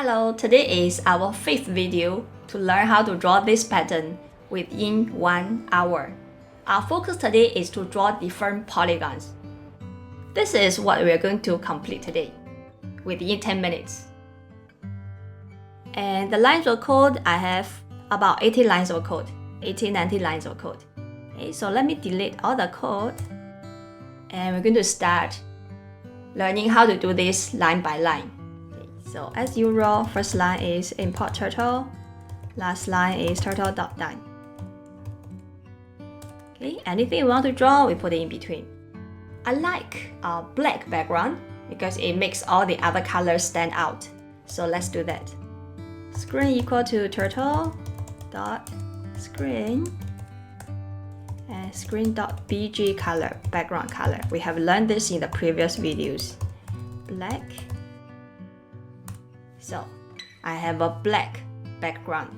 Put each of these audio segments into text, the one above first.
Hello, today is our 5th video to learn how to draw this pattern within 1 hour. Our focus today is to draw different polygons. This is what we are going to complete today within 10 minutes. And the lines of code, I have about 80 lines of code, 80-90 lines of code. Okay, so let me delete all the code and we're going to start learning how to do this line by line. So as usual, first line is import turtle, last line is turtle.done. Okay, anything you want to draw, we put it in between. I like a black background because it makes all the other colors stand out. So let's do that. Screen equal to turtle dot screen and screen.bg color, background color. We have learned this in the previous videos. Black. So I have a black background.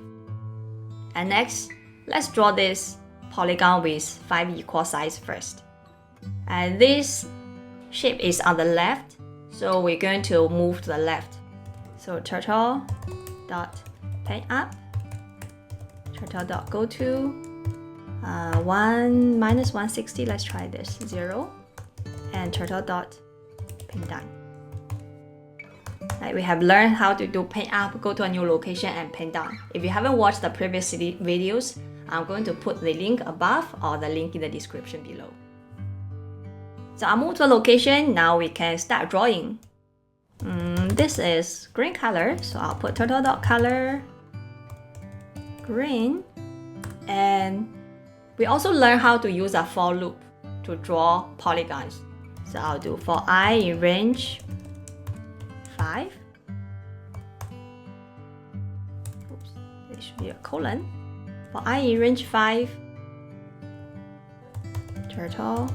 And next, let's draw this polygon with 5 equal sides first. And this shape is on the left, so we're going to move to the left. So turtle dot paint up, turtle dot go to 1 minus 160. Let's try this 0, and turtle dot paint down. We have learned how to do paint up, go to a new location, and paint down. If you haven't watched the previous videos, I'm going to put the link above or the link in the description below. So I'll move to a location. Now we can start drawing. This is green color, so I'll put turtle.color green. And we also learn how to use a for loop to draw polygons. So I'll do for I in range 5. Oops, there should be a colon. For I in range 5, turtle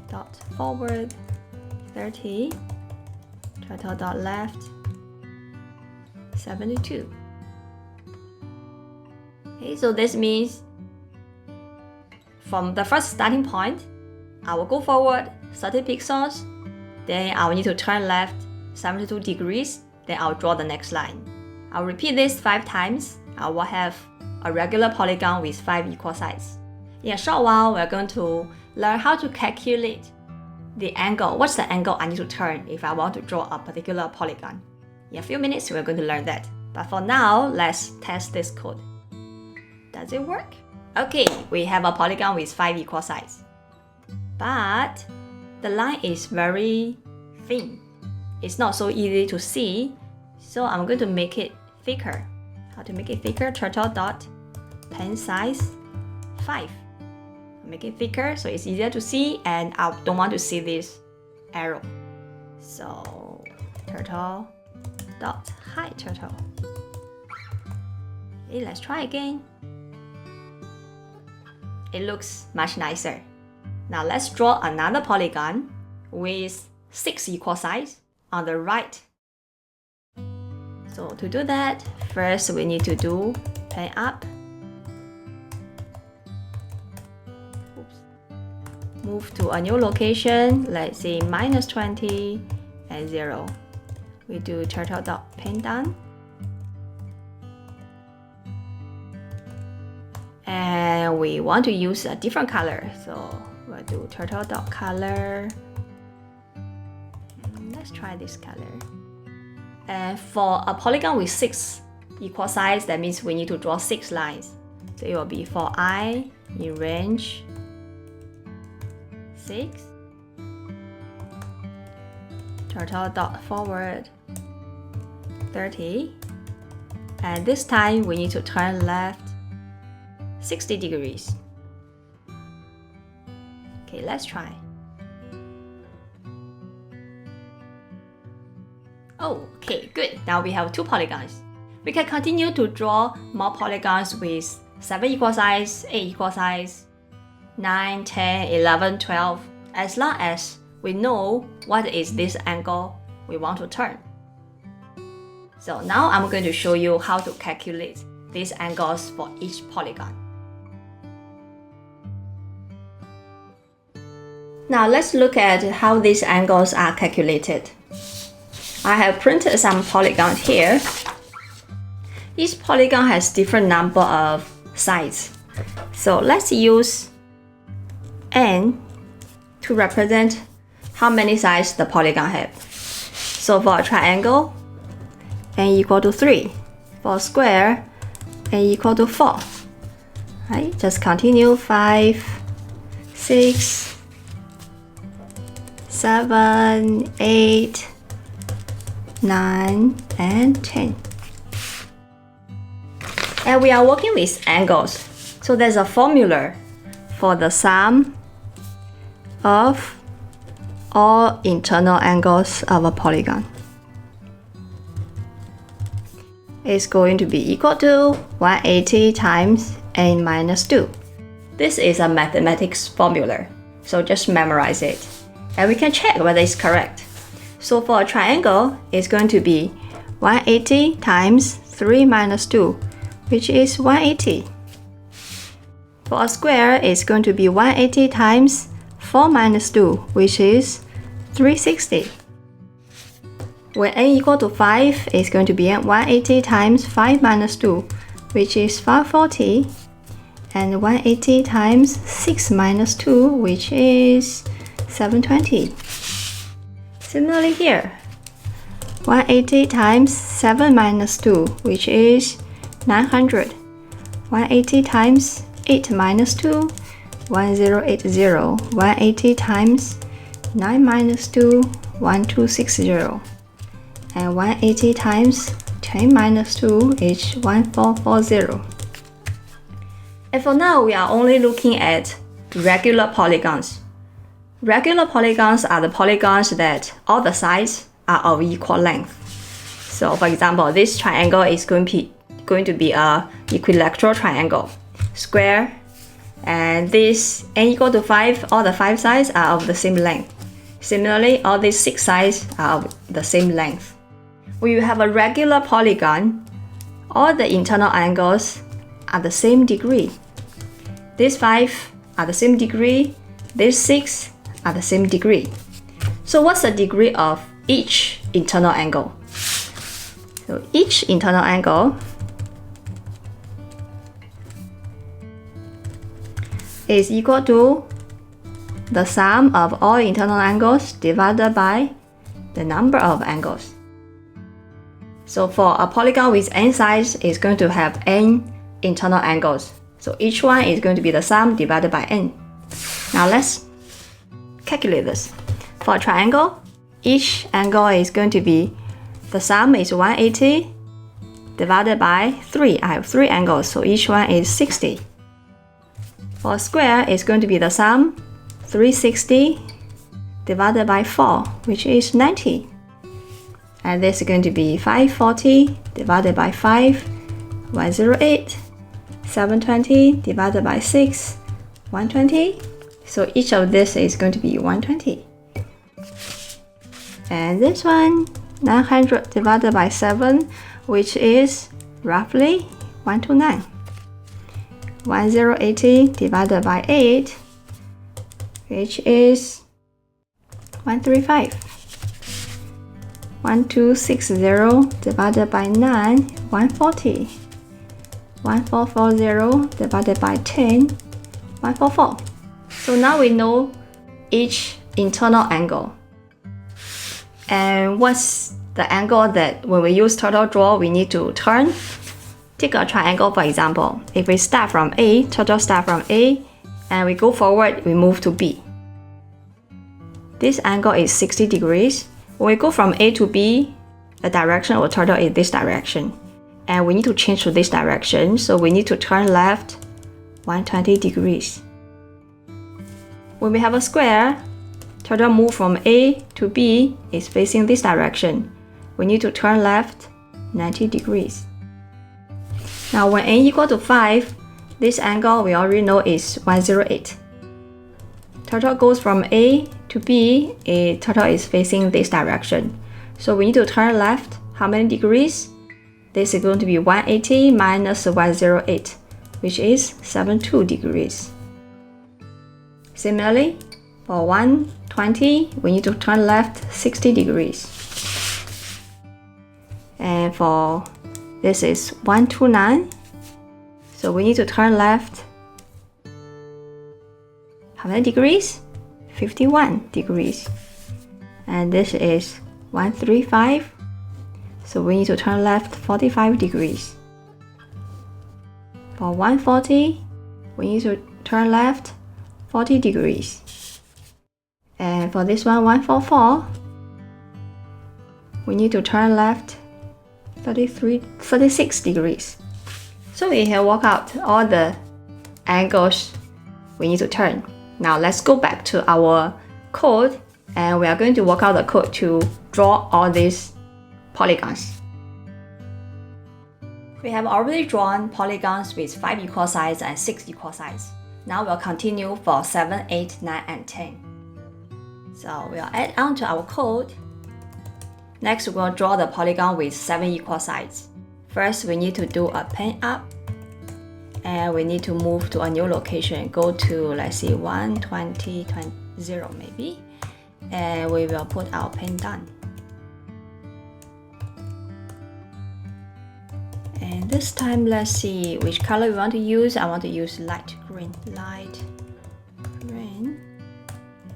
dot forward 30, turtle dot left 72. Okay, so this means from the first starting point, I will go forward 30 pixels, then I will need to turn left 72 degrees, then I'll draw the next line. I'll repeat this 5 times. I will have a regular polygon with 5 equal sides. In a short while, we're going to learn how to calculate the angle. What's the angle I need to turn if I want to draw a particular polygon? In a few minutes, we're going to learn that. But for now, let's test this code. Does it work? Okay, we have a polygon with 5 equal sides. But the line is very thin. It's not so easy to see, so I'm going to make it thicker. How to make it thicker? Turtle dot pen size 5. Make it thicker so it's easier to see, and I don't want to see this arrow. So turtle dot height turtle. Okay, let's try again. It looks much nicer. Now let's draw another polygon with 6 equal sides on the right. So to do that, first we need to do paint up. Oops. Move to a new location, let's say minus 20 and 0. We do turtle dot paint down. And we want to use a different color, so we'll do turtle dot color. Let's try this color. And for a polygon with 6 equal sides, that means we need to draw 6 lines. So it will be for I in range 6, turtle dot forward 30, and this time we need to turn left 60 degrees. Okay, let's try. Oh, okay, good. Now we have 2 polygons. We can continue to draw more polygons with 7 equal sides, 8 equal sides, 9, 10, 11, 12, as long as we know what is this angle we want to turn. So now I'm going to show you how to calculate these angles for each polygon. Now let's look at how these angles are calculated. I have printed some polygons here. Each polygon has different number of sides. So let's use n to represent how many sides the polygon have. So for a triangle, n equal to 3. For a square, n equal to 4. Right? Just continue 5, 6, 7, 8, 9, and 10. And we are working with angles. So there's a formula for the sum of all internal angles of a polygon. It's going to be equal to 180 times n minus 2. This is a mathematics formula, so just memorize it. And we can check whether it's correct. So for a triangle, it's going to be 180 times 3 minus 2, which is 180. For a square, it's going to be 180 times 4 minus 2, which is 360. When n equal to 5, it's going to be 180 times 5 minus 2, which is 540. And 180 times 6 minus 2, which is 720. Similarly here, 180 times 7 minus 2, which is 900. 180 times 8 minus 2, 1080. 180 times 9 minus 2, 1260. And 180 times 10 minus 2 is 1440. And for now, we are only looking at regular polygons. Regular polygons are the polygons that all the sides are of equal length. So for example, this triangle is going to be a equilateral triangle, square, and this n equal to 5, all the 5 sides are of the same length. Similarly, all these 6 sides are of the same length. When you have a regular polygon, all the internal angles are the same degree. These 5 are the same degree, these 6 are the same degree. So what's the degree of each internal angle? So each internal angle is equal to the sum of all internal angles divided by the number of angles. So for a polygon with n sides, it's going to have n internal angles. So each one is going to be the sum divided by n. Now let's calculate this. For a triangle, each angle is going to be, the sum is 180 divided by 3. I have 3 angles, so each one is 60. For a square, it's going to be the sum 360 divided by 4, which is 90. And this is going to be 540 divided by 5, 108. 720 divided by 6, 120. So each of this is going to be 120. And this one, 900 divided by 7, which is roughly 129. 1080 divided by 8, which is 135. 1260 divided by 9, 140. 1440 divided by 10, 144. So now we know each internal angle. And what's the angle that when we use turtle draw we need to turn? Take a triangle for example. If we start from A, turtle start from A, and we go forward, we move to B. This angle is 60 degrees. When we go from A to B, the direction of the turtle is this direction. And we need to change to this direction, so we need to turn left 120 degrees. When we have a square, turtle move from A to B is facing this direction. We need to turn left 90 degrees. Now when n equal to 5, this angle we already know is 108. Turtle goes from A to B, turtle is facing this direction. So we need to turn left how many degrees? This is going to be 180 minus 108, which is 72 degrees. Similarly, for 120, we need to turn left 60 degrees. And for this is 129. So we need to turn left. How many degrees? 51 degrees. And this is 135. So we need to turn left 45 degrees. For 140, we need to turn left 40 degrees. And for this one, 144, we need to turn left 36 degrees. So we have worked out all the angles we need to turn. Now let's go back to our code, and we are going to work out the code to draw all these polygons. We have already drawn polygons with 5 equal sides and 6 equal sides. Now we'll continue for 7, 8, 9, and 10. So we'll add on to our code. Next, we'll draw the polygon with 7 equal sides. First, we need to do a pen up, and we need to move to a new location. Go to, let's see, 120, 0 maybe, and we will put our pen down. And this time, let's see which color we want to use. I want to use light green.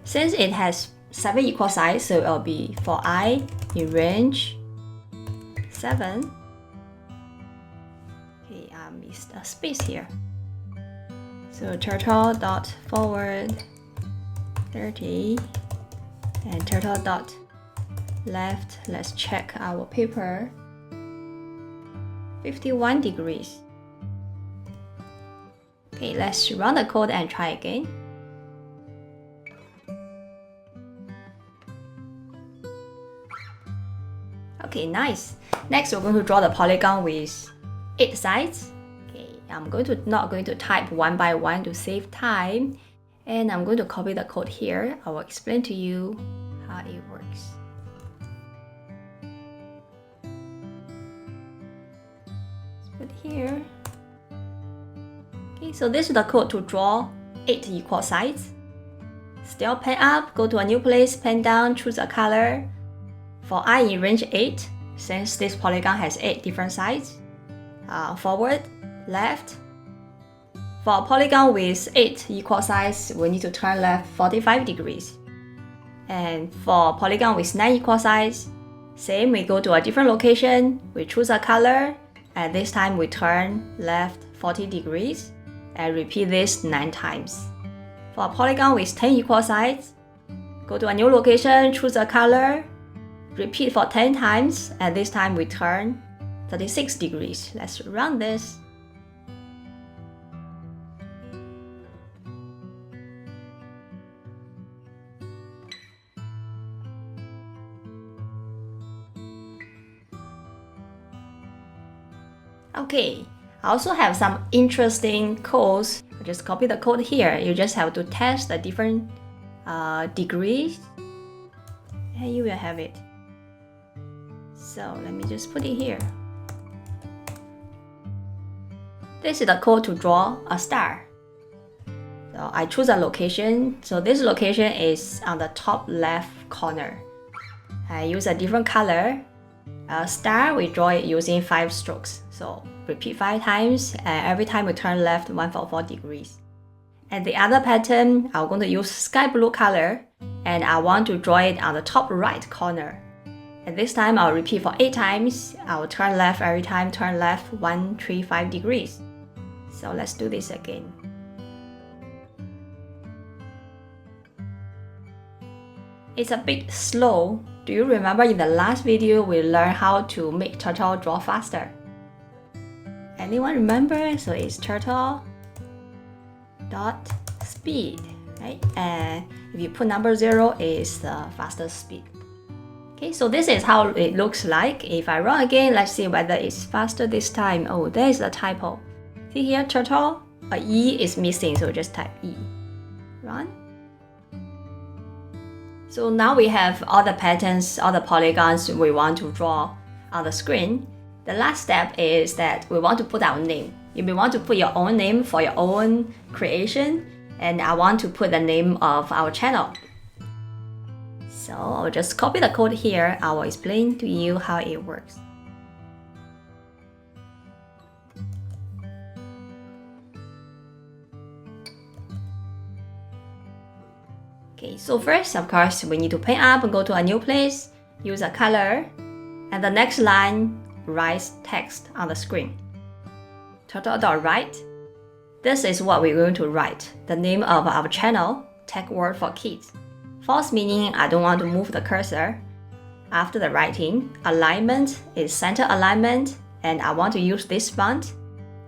Since it has 7 equal sides, so it will be for I in range 7. Okay, I missed a space here. So turtle dot forward 30 and turtle dot left. Let's check our paper. 51 degrees. Okay, let's run the code and try again. Okay, nice. Next, we're going to draw the polygon with 8 sides. Okay, I'm not going to type one by one to save time, and I'm going to copy the code here. I will explain to you how it works. Let's put here. Okay, so this is the code to draw 8 equal sides. Still pen up, go to a new place, pen down, choose a color. For I in range 8, since this polygon has 8 different sides, forward, left. For a polygon with 8 equal sides, we need to turn left 45 degrees. And for a polygon with 9 equal sides, same, we go to a different location, we choose a color, and this time we turn left 40 degrees, and repeat this 9 times. For a polygon with 10 equal sides, go to a new location, choose a color, repeat for 10 times, and this time we turn 36 degrees. Let's run this. Okay, I also have some interesting codes. I'll just copy the code here. You just have to test the different degrees, and you will have it. So let me just put it here. This is the code to draw a star. So I choose a location. So this location is on the top left corner. I use a different color. A star, we draw it using 5 strokes. So repeat 5 times, and every time we turn left 144 degrees. And the other pattern, I'm going to use sky blue color, and I want to draw it on the top right corner. And this time I'll repeat for 8 times. I'll turn left every time, turn left 135 degrees. So let's do this again. It's a bit slow. Do you remember in the last video we learned how to make turtle draw faster? Anyone remember? So it's turtle dot speed, right? And if you put number 0, it's the fastest speed. Okay, so this is how it looks like. If I run again, let's see whether it's faster this time. Oh, there is a typo. See here, turtle, a E is missing, so just type E. Run. So now we have all the patterns, all the polygons we want to draw on the screen. The last step is that we want to put our name. You may want to put your own name for your own creation, and I want to put the name of our channel. So I'll just copy the code here. I will explain to you how it works. Okay, so first, of course, we need to paint up and go to a new place, use a color, and the next line, write text on the screen. Write. This is what we're going to write, the name of our channel, tag word for kids. False meaning I don't want to move the cursor. After the writing, alignment is center alignment, and I want to use this font.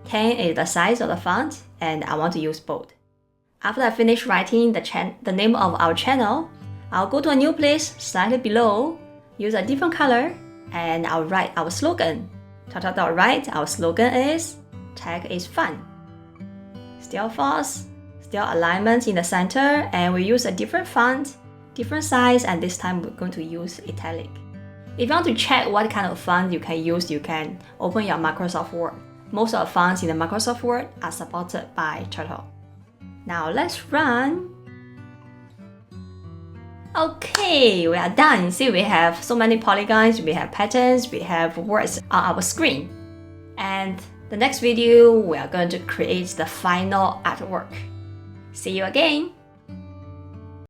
10 is the size of the font, and I want to use bold. After I finish writing the name of our channel, I'll go to a new place slightly below, use a different color, and I'll write our slogan. Write, our slogan is, tag is fun. Still false, still alignment in the center, and we use a different font, different size, and this time we're going to use italic. If you want to check what kind of font you can use, you can open your Microsoft Word. Most of the fonts in the Microsoft Word are supported by Turtle. Now let's run. Okay, we are done. See, we have so many polygons, we have patterns, we have words on our screen. And the next video, we are going to create the final artwork. See you again.